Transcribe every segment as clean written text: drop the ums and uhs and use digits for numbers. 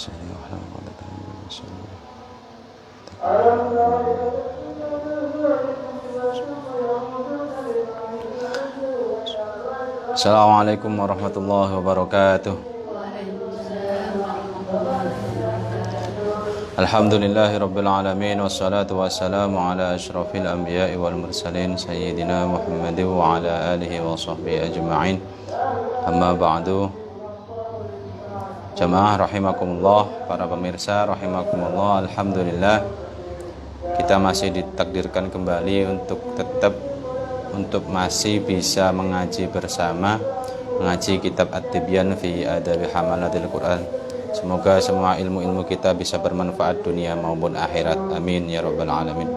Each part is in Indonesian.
Assalamualaikum warahmatullahi wabarakatuh. Alhamdulillahi rabbil alamin, wassalatu wassalamu ala asyrafil anbiya'i wal mursalin sayyidina Muhammadin wa ala alihi wa sahbihi ajma'in. Amma ba'du. Jamaah rahimakumullah, para pemirsa rahimakumullah. Alhamdulillah, kita masih ditakdirkan kembali untuk masih bisa mengaji bersama, mengaji kitab At-Tibyan fi Adabi Hamalatil Quran. Semoga semua ilmu-ilmu kita bisa bermanfaat dunia maupun akhirat. Amin ya rabbal alamin.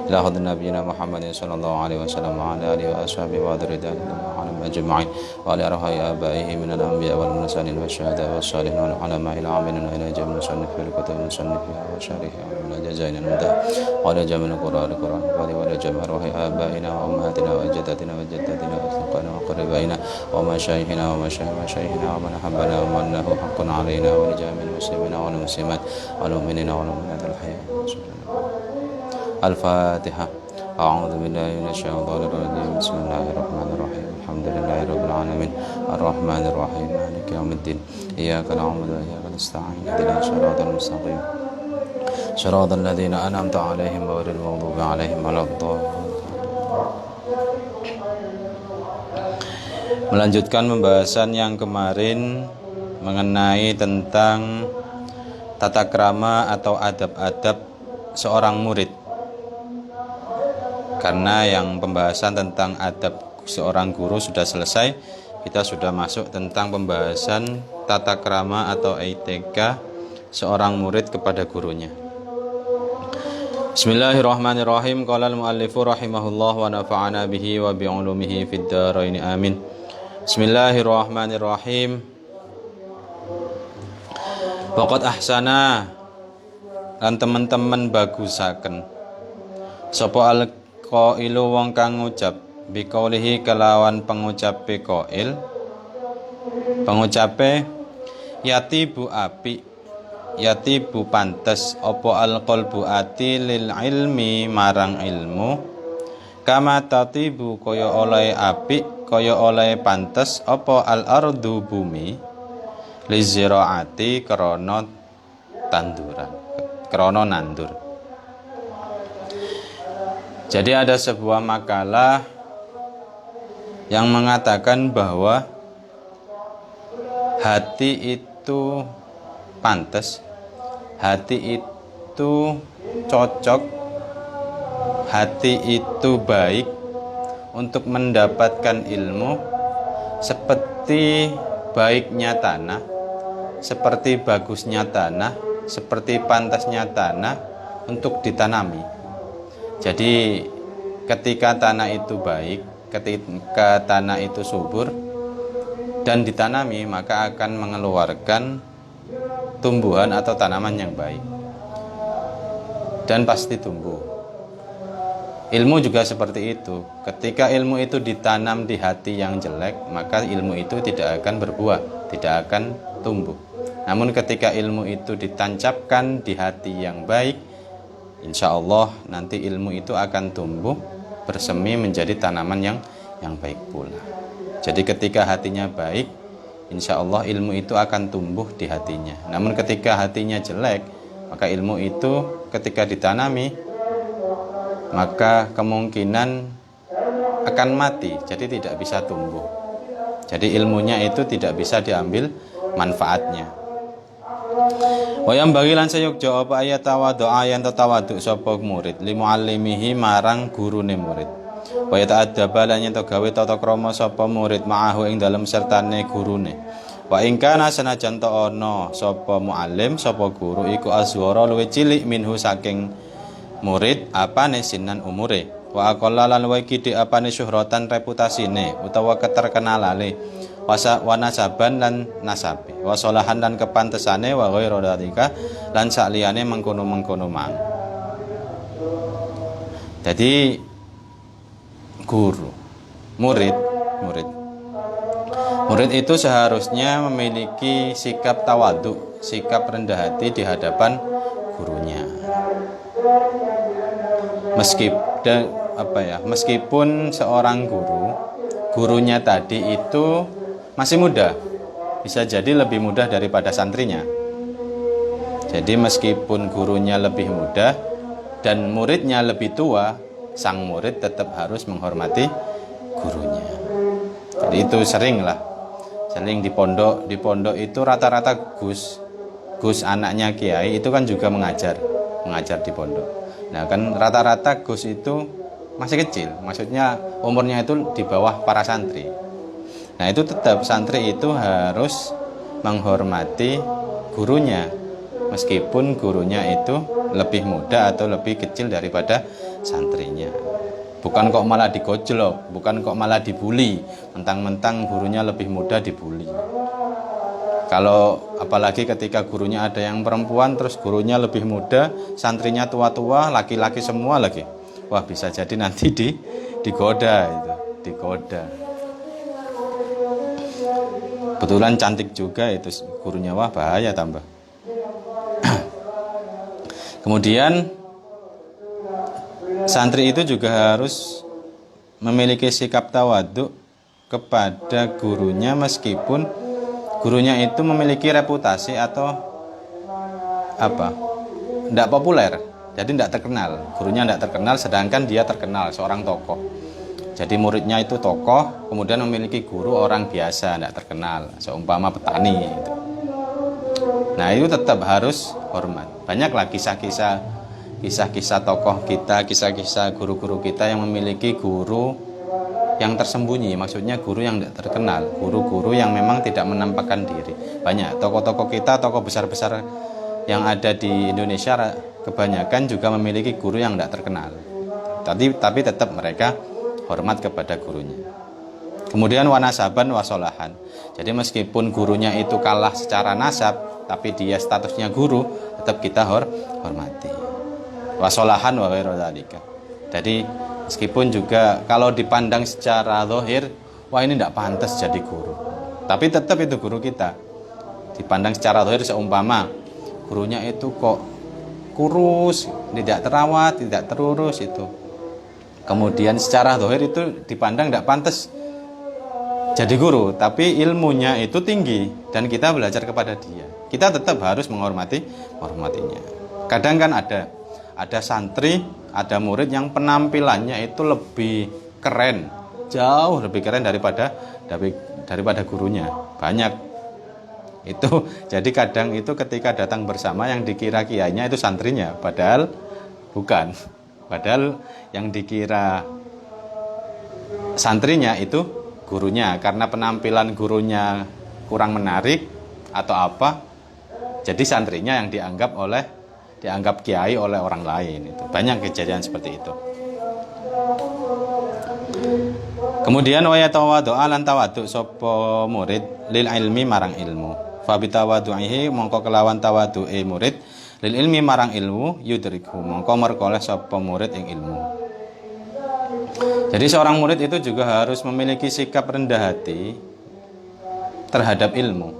Ila hadratin nabiyina Muhammadin sallallahu alaihi wasallam wa ala alihi wa ashabihi wa dzurriyyatihi ajma'in wa ala arwah abaihi minal anbiya wal mursalin wasyuhada wassalihin wal ulama ila amin wa ila jami'il musannifin kutub musannifin wa syarihin wa jazaina mudah wa ala jami'il qur'an wa ala jami'il arwah abaina wa ummahatina wa jaddatina wa jaddatina wa asdiqaina wa qaribaina wa masyayikhina wa masyayikhina wa man habbana wa man lahu haqqun alaina wa jami'il muslimina wal muslimat wal mu'minina wal mu'minat al hayy. Al-Fatihah. A'udzu billahi minasyaitonir rajim. Bismillahirrahmanirrahim. Alhamdulillahirabbil alamin. Arrahmanir rahim. Maliki yaumiddin. Iyyaka na'budu wa iyyaka nasta'in. Ihdinas siratal mustaqim. Shiratal ladzina an'amta 'alaihim ghairil maghdubi 'alaihim waladdallin. Melanjutkan pembahasan yang kemarin mengenai tentang tata krama atau adab-adab seorang murid. Karena yang pembahasan tentang adab seorang guru sudah selesai, kita sudah masuk tentang pembahasan tata krama atau etika seorang murid kepada gurunya. Bismillahirrahmanirrahim. Qala al-muallifu rahimahullah wa nafa'ana bihi wa bi'ulumihi fid dharain amin. Bismillahirrahmanirrahim. Waqad ahsana lan teman-teman bagusaken sapa al-qailu wong kang ngucap biqaulihi kelawan pengucape qail, pengucape yatibu api, yatibu pantes apa al-qalbu ati lil ilmi marang ilmu, kama tatibu kaya oleh api, kaya oleh pantes apa al-ardu bumi liziraati krana tanduran, krana nandur. Jadi ada sebuah makalah yang mengatakan bahwa hati itu pantas, hati itu cocok, hati itu baik untuk mendapatkan ilmu seperti baiknya tanah, seperti bagusnya tanah, seperti pantasnya tanah untuk ditanami. Jadi ketika tanah itu baik, ketika tanah itu subur dan ditanami, maka akan mengeluarkan tumbuhan atau tanaman yang baik dan pasti tumbuh. Ilmu juga seperti itu. Ketika ilmu itu ditanam di hati yang jelek, maka ilmu itu tidak akan berbuah, tidak akan tumbuh. Namun ketika ilmu itu ditancapkan di hati yang baik, insya Allah nanti ilmu itu akan tumbuh bersemi menjadi tanaman yang baik pula. Jadi ketika hatinya baik, insya Allah ilmu itu akan tumbuh di hatinya. Namun ketika hatinya jelek, maka ilmu itu ketika ditanami, maka kemungkinan akan mati, jadi tidak bisa tumbuh. Jadi ilmunya itu tidak bisa diambil manfaatnya. Wayam bagilan sayukjo apa ayat tawadhu'a yang tatawadhu sapa murid limuallimihi marang gurune murid. Wa ta'addaba lan yen gawe tata krama sapa murid ma'ahu ing dalem sertane gurune. Wa ing kana senajan ta ana sapa muallim sapa guru iku azwara luwih cilik minhu saking murid apane sinan umure. Wa aqalla lan luwih kidhi apane syuhratan reputasine utawa keterkenalane. Wasa wanasaban lan nasabe, wasolahan lan kepantesane wa ghairu dzalika lan sakliyane mengkono-mengkono mang. Jadi guru, murid Murid itu seharusnya memiliki sikap tawadhu, sikap rendah hati di hadapan gurunya. Meskipun seorang gurunya tadi itu masih muda, bisa jadi lebih muda daripada santrinya. Jadi meskipun gurunya lebih muda dan muridnya lebih tua, sang murid tetap harus menghormati gurunya. Jadi itu sering di pondok itu rata-rata Gus anaknya kiai itu kan juga mengajar di pondok. Nah kan rata-rata Gus itu masih kecil, maksudnya umurnya itu di bawah para santri. Nah itu tetap santri itu harus menghormati gurunya, meskipun gurunya itu lebih muda atau lebih kecil daripada santrinya. Bukan kok malah digojlok, bukan kok malah dibully, mentang-mentang gurunya lebih muda dibully. Kalau apalagi ketika gurunya ada yang perempuan, terus gurunya lebih muda, santrinya tua-tua, laki-laki semua lagi. Wah, bisa jadi nanti digoda. Kebetulan cantik juga itu gurunya, wah bahaya tambah. Kemudian santri itu juga harus memiliki sikap tawadhu kepada gurunya meskipun gurunya itu memiliki reputasi atau tidak populer, jadi tidak terkenal. Gurunya tidak terkenal sedangkan dia terkenal, seorang tokoh. Jadi muridnya itu tokoh, kemudian memiliki guru orang biasa, tidak terkenal, seumpama petani gitu. Nah itu tetap harus hormat. Banyaklah kisah-kisah tokoh kita, kisah-kisah guru-guru kita yang memiliki guru yang tersembunyi, maksudnya guru yang tidak terkenal, guru-guru yang memang tidak menampakkan diri. Banyak tokoh-tokoh kita, tokoh besar-besar yang ada di Indonesia kebanyakan juga memiliki guru yang tidak terkenal. Tapi tetap mereka hormat kepada gurunya. Kemudian wanasaban wasolahan. Jadi meskipun gurunya itu kalah secara nasab, tapi dia statusnya guru, tetap kita hormati. Wasolahan wa ghairu dzalika. Jadi meskipun juga kalau dipandang secara zahir, wah ini tidak pantas jadi guru, tapi tetap itu guru kita. Dipandang secara zahir, seumpama gurunya itu kok kurus, tidak terawat, tidak terurus itu. Kemudian secara zahir itu dipandang tidak pantas jadi guru, tapi ilmunya itu tinggi dan kita belajar kepada dia. Kita tetap harus menghormatinya. Kadang kan ada santri, ada murid yang penampilannya itu lebih keren, jauh lebih keren daripada gurunya. Banyak itu. Jadi kadang itu ketika datang bersama yang dikira kiainya itu santrinya, padahal bukan. Padahal yang dikira santrinya itu gurunya, karena penampilan gurunya kurang menarik atau apa, jadi santrinya yang dianggap kiai oleh orang lain. Itu banyak kejadian seperti itu. Kemudian wa yatawadhu alan tawadhu sapa murid lil ilmi marang ilmu. Fa bi tawadhuhi mongko kelawan tawadhu'e murid lil ilmi marang ilmu yudriku mongko merkoleh sapa murid ing ilmu. Jadi seorang murid itu juga harus memiliki sikap rendah hati terhadap ilmu.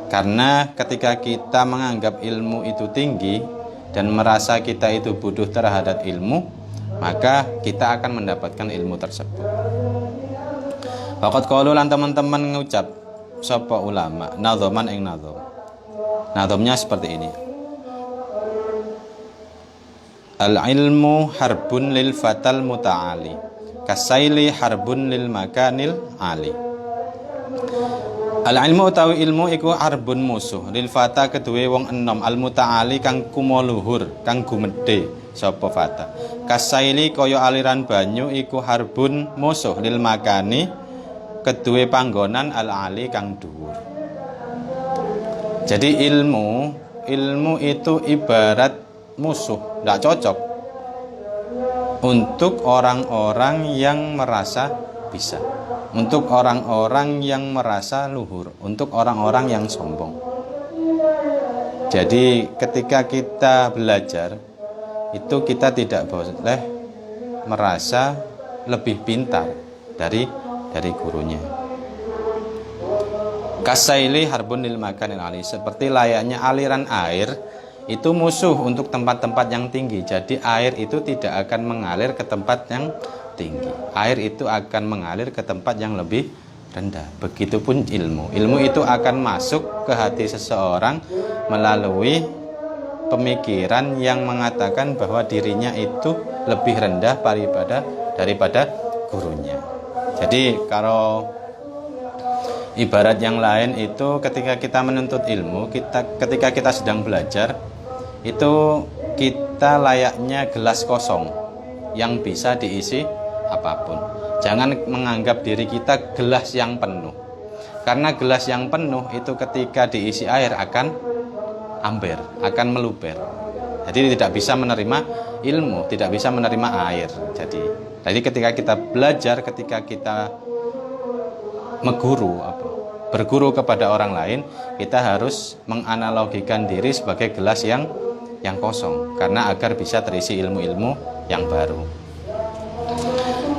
Karena ketika kita menganggap ilmu itu tinggi dan merasa kita itu bodoh terhadap ilmu, maka kita akan mendapatkan ilmu tersebut. Faqad qalu lan teman-teman ngucap sapa ulama nadhaman ing nadham. Nadhamnya seperti ini. Al-ilmu harbun lil fatal muta'ali kasaili harbun lil makanil ali. Al-ilmu utawi ilmu iku harbun musuh lil fata kedue wong enom al muta'ali kang kumoluhur kang gumedhe sapa fata. Kasaili kaya aliran banyu iku harbun musuh lil makani kedue panggonan al ali kang dhuwur. Jadi ilmu itu ibarat musuh, tidak cocok untuk orang-orang yang merasa bisa, untuk orang-orang yang merasa luhur, untuk orang-orang yang sombong. Jadi ketika kita belajar itu kita tidak boleh merasa lebih pintar dari gurunya. Kasaili harbun lil makanil ali, seperti layaknya aliran air itu musuh untuk tempat-tempat yang tinggi. Jadi air itu tidak akan mengalir ke tempat yang tinggi. Air itu akan mengalir ke tempat yang lebih rendah. Begitupun ilmu. Ilmu itu akan masuk ke hati seseorang melalui pemikiran yang mengatakan bahwa dirinya itu lebih rendah daripada gurunya. Jadi kalau ibarat yang lain itu ketika kita menuntut ilmu, ketika kita sedang belajar, itu kita layaknya gelas kosong yang bisa diisi apapun. Jangan menganggap diri kita gelas yang penuh. Karena gelas yang penuh itu ketika diisi air akan amber, akan meluber. Jadi tidak bisa menerima ilmu, tidak bisa menerima air. Jadi ketika kita belajar, ketika kita berguru kepada orang lain, kita harus menganalogikan diri sebagai gelas yang kosong, karena agar bisa terisi ilmu-ilmu yang baru.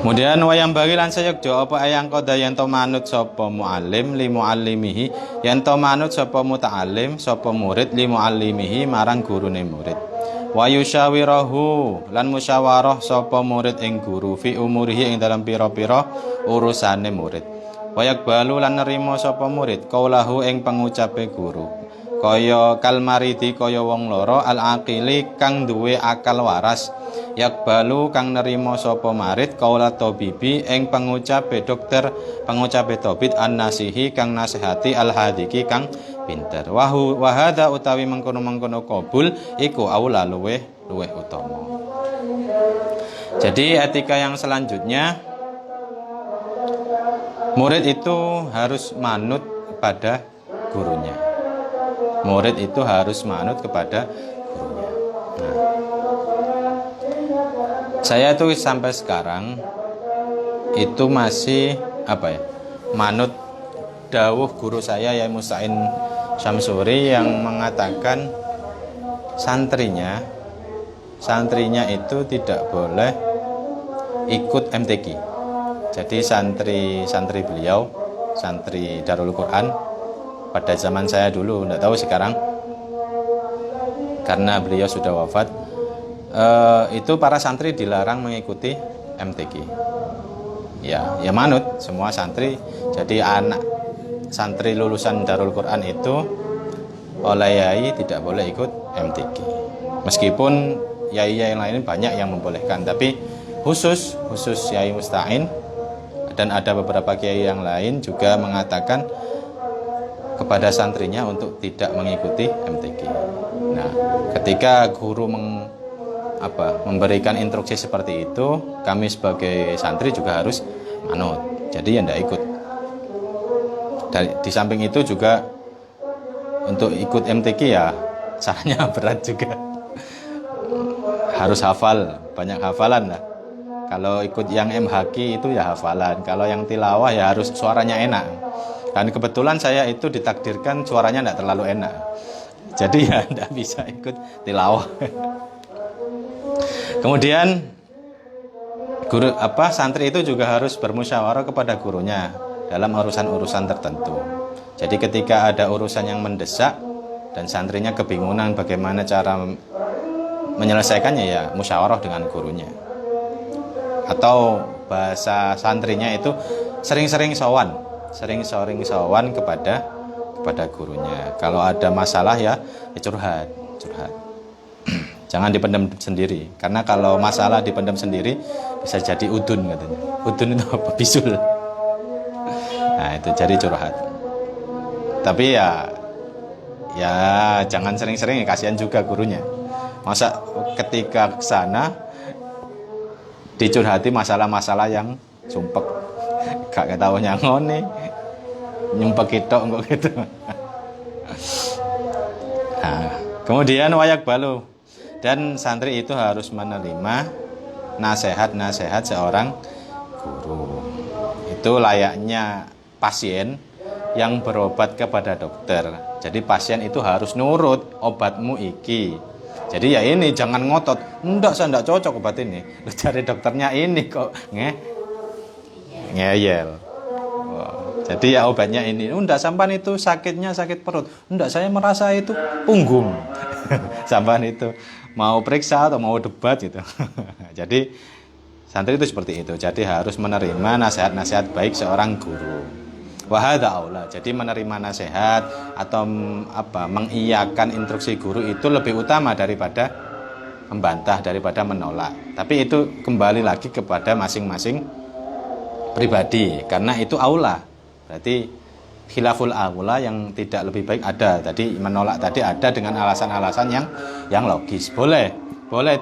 Kemudian wayang bagi lan sayekja apa ayang qada yen to manut sapa muallim li muallimihi, yen to manut sapa muta'allim sapa murid li muallimihi marang gurune murid. Wa yusyawirahu lan musyawarah sapa murid ing guru fi umurihi ing dalam pira-pira urusane murid. Wayak balu lan nerima sapa murid kaulahu ing pengucape guru. Kaya kalmaridi kaya wong loro al aqili kang duwe akal waras. Yak balu kang nerima sapa marid kaula tabibi ing pengucape dokter, pengucape tabib an-nasihi kang nasihati al hadiki kang pinter. Wa hadza utawi mengkono-mengkono qabul iku aula luweh utama. Jadi etika yang selanjutnya, murid itu harus manut kepada gurunya. Murid itu harus manut kepada gurunya. Nah, saya tuh sampai sekarang itu masih manut dawuh guru saya Yai Musta'in Syamsuri yang mengatakan santrinya itu tidak boleh ikut MTQ. Jadi santri beliau, santri Darul Quran pada zaman saya dulu, tidak tahu sekarang karena beliau sudah wafat, itu para santri dilarang mengikuti MTQ. Ya manut semua santri. Jadi anak santri lulusan Darul Quran itu oleh yai tidak boleh ikut MTQ. Meskipun yai yang lain banyak yang membolehkan, tapi khusus Yai Musta'in dan ada beberapa kiai yang lain juga mengatakan kepada santrinya untuk tidak mengikuti MTQ. Nah, ketika guru memberikan instruksi seperti itu, kami sebagai santri juga harus manut. Jadi ya tidak ikut. Di samping itu juga untuk ikut MTQ ya caranya berat juga. Harus hafal, banyak hafalan lah. Kalau ikut yang MHQ itu ya hafalan. Kalau yang tilawah ya harus suaranya enak. Dan kebetulan saya itu ditakdirkan suaranya tidak terlalu enak. Jadi ya tidak bisa ikut tilawah. Kemudian santri itu juga harus bermusyawarah kepada gurunya dalam urusan-urusan tertentu. Jadi ketika ada urusan yang mendesak dan santrinya kebingungan bagaimana cara menyelesaikannya, ya musyawarah dengan gurunya. Atau bahasa santrinya itu sering-sering sowan kepada gurunya. Kalau ada masalah ya curhat. Jangan dipendam sendiri, karena kalau masalah dipendam sendiri bisa jadi udun katanya. Udun itu apa? Bisul. Nah, itu jadi curhat. Tapi ya jangan sering-sering, kasihan juga gurunya. Masa ketika ke sana dicurhati masalah-masalah yang sumpek, gak ketahuan ngone, nyumpek itu enggak gitu. Nah, kemudian wayak balu, dan santri itu harus menerima nasihat-nasihat seorang guru. Itu layaknya pasien yang berobat kepada dokter. Jadi pasien itu harus nurut, obatmu iki. Jadi ya ini jangan ngotot, saya enggak cocok obat ini. Lu cari dokternya ini kok ngeyel. Jadi ya obatnya ini. Enggak, sampan itu sakitnya sakit perut. Enggak, saya merasa itu punggung. Sampan itu mau periksa atau mau debat gitu. Jadi santri itu seperti itu. Jadi harus menerima nasihat-nasihat baik seorang guru. Wahada aula. Jadi menerima nasihat atau mengiyakan instruksi guru itu lebih utama daripada membantah, daripada menolak. Tapi itu kembali lagi kepada masing-masing pribadi, karena itu aula. Berarti khilaful aula yang tidak lebih baik ada. Tadi menolak tadi ada dengan alasan-alasan yang logis. Boleh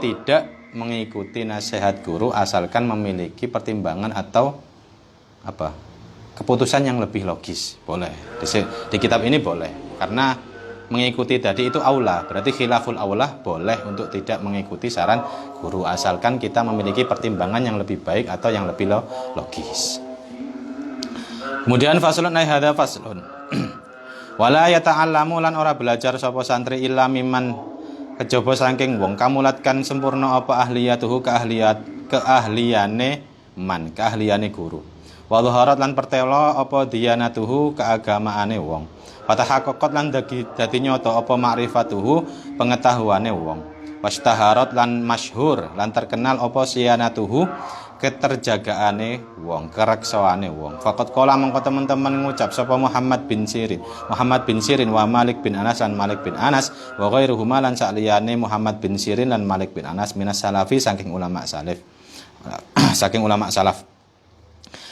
tidak mengikuti nasihat guru asalkan memiliki pertimbangan atau keputusan yang lebih logis. Boleh. Di kitab ini boleh. Karena mengikuti tadi itu aula. Berarti khilaful aula boleh untuk tidak mengikuti saran guru asalkan kita memiliki pertimbangan yang lebih baik atau yang lebih logis. Kemudian faslun ay hadza faslun. Wala yata'allamu lan ora belajar sapa santri illa miman kejaba saking wong kamulatkan sempurna apa ahliyatuhu keahliyane guru. Wa dhaharat lan pertelo apa diyanatuhu keagamaane wong. Fatahaqqaqat lan dadi nyata apa ma'rifatuhu pengetahuane wong. Wastaharat lan masyhur lan terkenal apa siyanatuhu keterjagaane wong, kereksaane wong. Faqat qala mengko teman-teman ngucap sapa Muhammad bin Sirin wa Malik bin Anas lan Malik bin Anas wa ghairuhuma lan saliyane Muhammad bin Sirin lan Malik bin Anas minas salafi saking ulama salaf.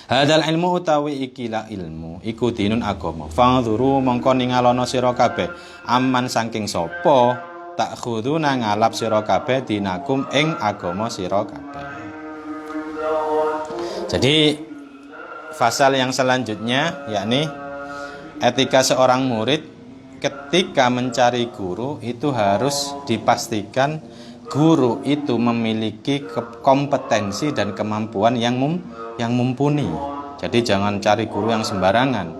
Hadal ilmu utawi ikila ilmu iku dinun agama. Fangzuru mongko ningalono sira kabeh aman saking sapa takhuduna ngalap sira kabeh dinakum ing agama sira kabeh. Jadi pasal yang selanjutnya yakni etika seorang murid ketika mencari guru itu harus dipastikan guru itu memiliki kompetensi dan kemampuan yang mumpuni. Jadi jangan cari guru yang sembarangan.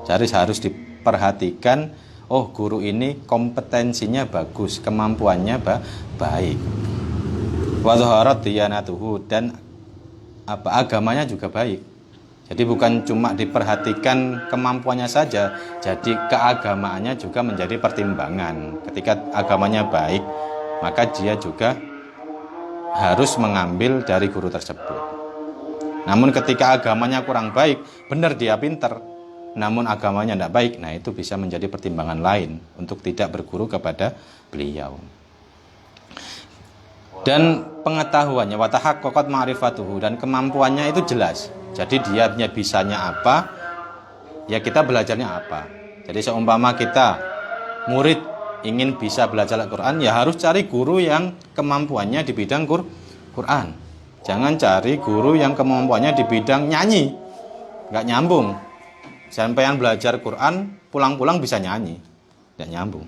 Jadi harus diperhatikan, oh guru ini kompetensinya bagus, kemampuannya baik. Wa dhaharat diyanatuhu dan agamanya juga baik. Jadi bukan cuma diperhatikan kemampuannya saja, jadi keagamaannya juga menjadi pertimbangan. Ketika agamanya baik, maka dia juga harus mengambil dari guru tersebut. Namun ketika agamanya kurang baik, benar dia pinter, namun agamanya tidak baik, nah itu bisa menjadi pertimbangan lain untuk tidak berguru kepada beliau. Dan pengetahuannya watahaqqaqat ma'rifatuhu dan kemampuannya itu jelas. Jadi dia bisanya apa, ya kita belajarnya apa. Jadi seumpama kita murid ingin bisa belajar Al-Quran, ya harus cari guru yang kemampuannya di bidang Quran. Jangan cari guru yang kemampuannya di bidang nyanyi, nggak nyambung. Sampai yang belajar Quran pulang-pulang bisa nyanyi, nggak nyambung.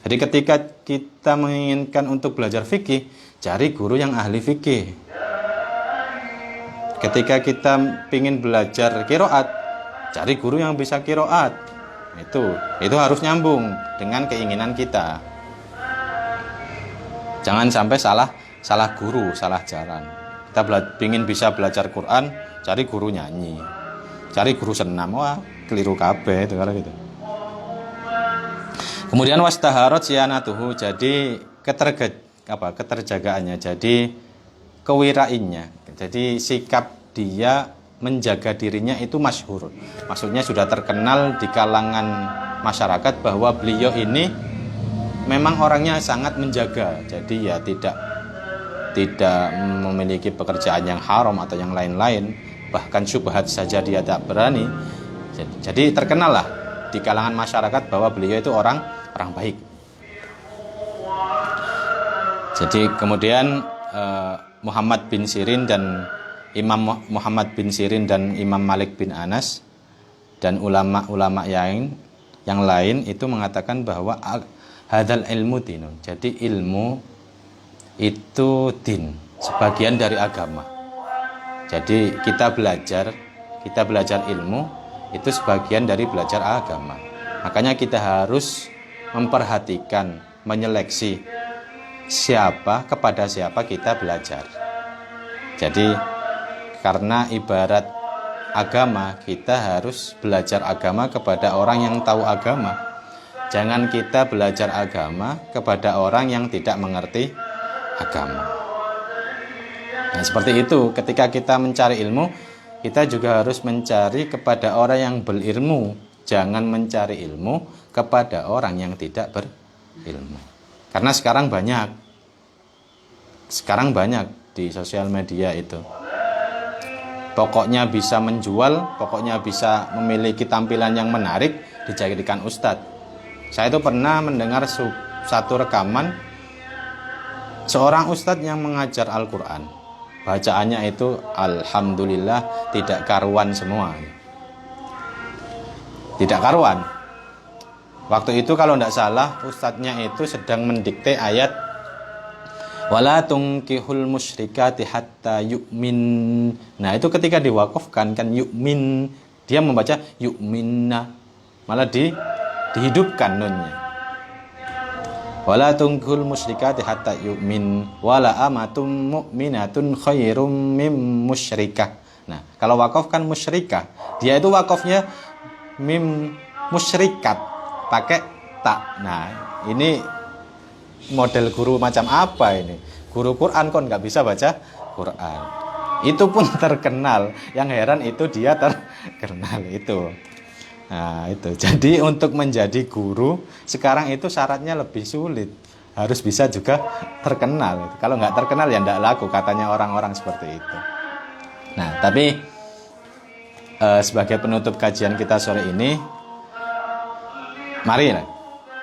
Jadi ketika kita menginginkan untuk belajar fikih, cari guru yang ahli fikih. Ketika kita ingin belajar qiraat, cari guru yang bisa qiraat. Itu harus nyambung dengan keinginan kita. Jangan sampai salah guru, salah jalan. Kita ingin bisa belajar Quran, cari guru nyanyi, cari guru senam, wah keliru kabeh itu kalau gitu. Kemudian wastaharat siyanatuhu, jadi keterjagaannya, jadi kewirainya, jadi sikap dia menjaga dirinya itu masyhur. Maksudnya sudah terkenal di kalangan masyarakat bahwa beliau ini memang orangnya sangat menjaga. Jadi ya tidak memiliki pekerjaan yang haram atau yang lain-lain, bahkan syubhat saja dia tak berani. Jadi terkenal lah di kalangan masyarakat bahwa beliau itu orang baik. Jadi kemudian Muhammad bin Sirin dan Imam Muhammad bin Sirin dan Imam Malik bin Anas dan ulama-ulama yang lain itu mengatakan bahwa hadzal ilmu dinun. Jadi ilmu itu din, sebagian dari agama. Jadi kita belajar ilmu itu sebagian dari belajar agama. Makanya kita harus memperhatikan, menyeleksi kepada siapa kita belajar. Jadi karena ibarat agama, kita harus belajar agama kepada orang yang tahu agama. Jangan kita belajar agama kepada orang yang tidak mengerti agama. Nah, seperti itu, ketika kita mencari ilmu, kita juga harus mencari kepada orang yang berilmu. Jangan mencari ilmu kepada orang yang tidak berilmu. Karena sekarang banyak di sosial media itu. Pokoknya bisa menjual, pokoknya bisa memiliki tampilan yang menarik, dijadikan ustadz. Saya itu pernah mendengar satu rekaman seorang ustadz yang mengajar Al-Quran. Bacaannya itu alhamdulillah tidak karuan semua. Tidak karuan. Waktu itu kalau tidak salah ustadznya itu sedang mendikte ayat wala tunkihul musyrikati hatta yu'min. Nah, itu ketika diwakafkan kan yu'min, dia membaca yu'minna, malah dihidupkan nunnya. Wala tunkihul musyrikati hatta yu'min wala amatum mu'minatun khairum mim musyrikah. Nah, kalau wakaf kan musyrikah, dia itu wakafnya mim musyrikat pakai tak. Nah, ini model guru macam apa ini? Guru Quran kok nggak bisa baca Quran. Itu pun terkenal. Yang heran itu dia terkenal itu. Nah, itu. Jadi untuk menjadi guru sekarang itu syaratnya lebih sulit. Harus bisa juga terkenal. Kalau nggak terkenal ya nggak laku, katanya orang-orang seperti itu. Nah, tapi sebagai penutup kajian kita sore ini, mari lah.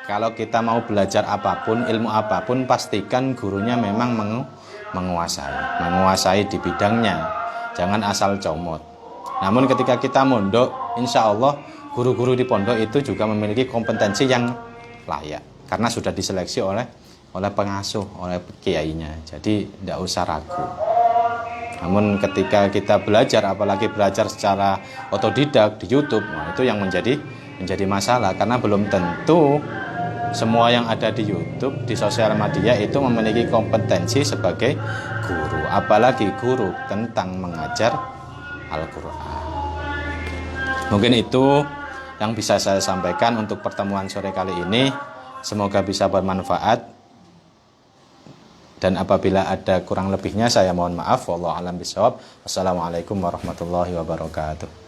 Kalau kita mau belajar apapun, ilmu apapun, pastikan gurunya memang menguasai di bidangnya. Jangan asal comot. Namun ketika kita mondok, insya Allah guru-guru di pondok itu juga memiliki kompetensi yang layak. Karena sudah diseleksi oleh pengasuh, oleh kiainya. Jadi tidak usah ragu. Namun ketika kita belajar, apalagi belajar secara otodidak di YouTube, nah itu yang menjadi masalah. Karena belum tentu semua yang ada di YouTube, di sosial media itu memiliki kompetensi sebagai guru, apalagi guru tentang mengajar Al-Quran. Mungkin itu yang bisa saya sampaikan untuk pertemuan sore kali ini. Semoga bisa bermanfaat. Dan apabila ada kurang lebihnya saya mohon maaf. Wallahu a'lam bishawab. Wassalamualaikum warahmatullahi wabarakatuh.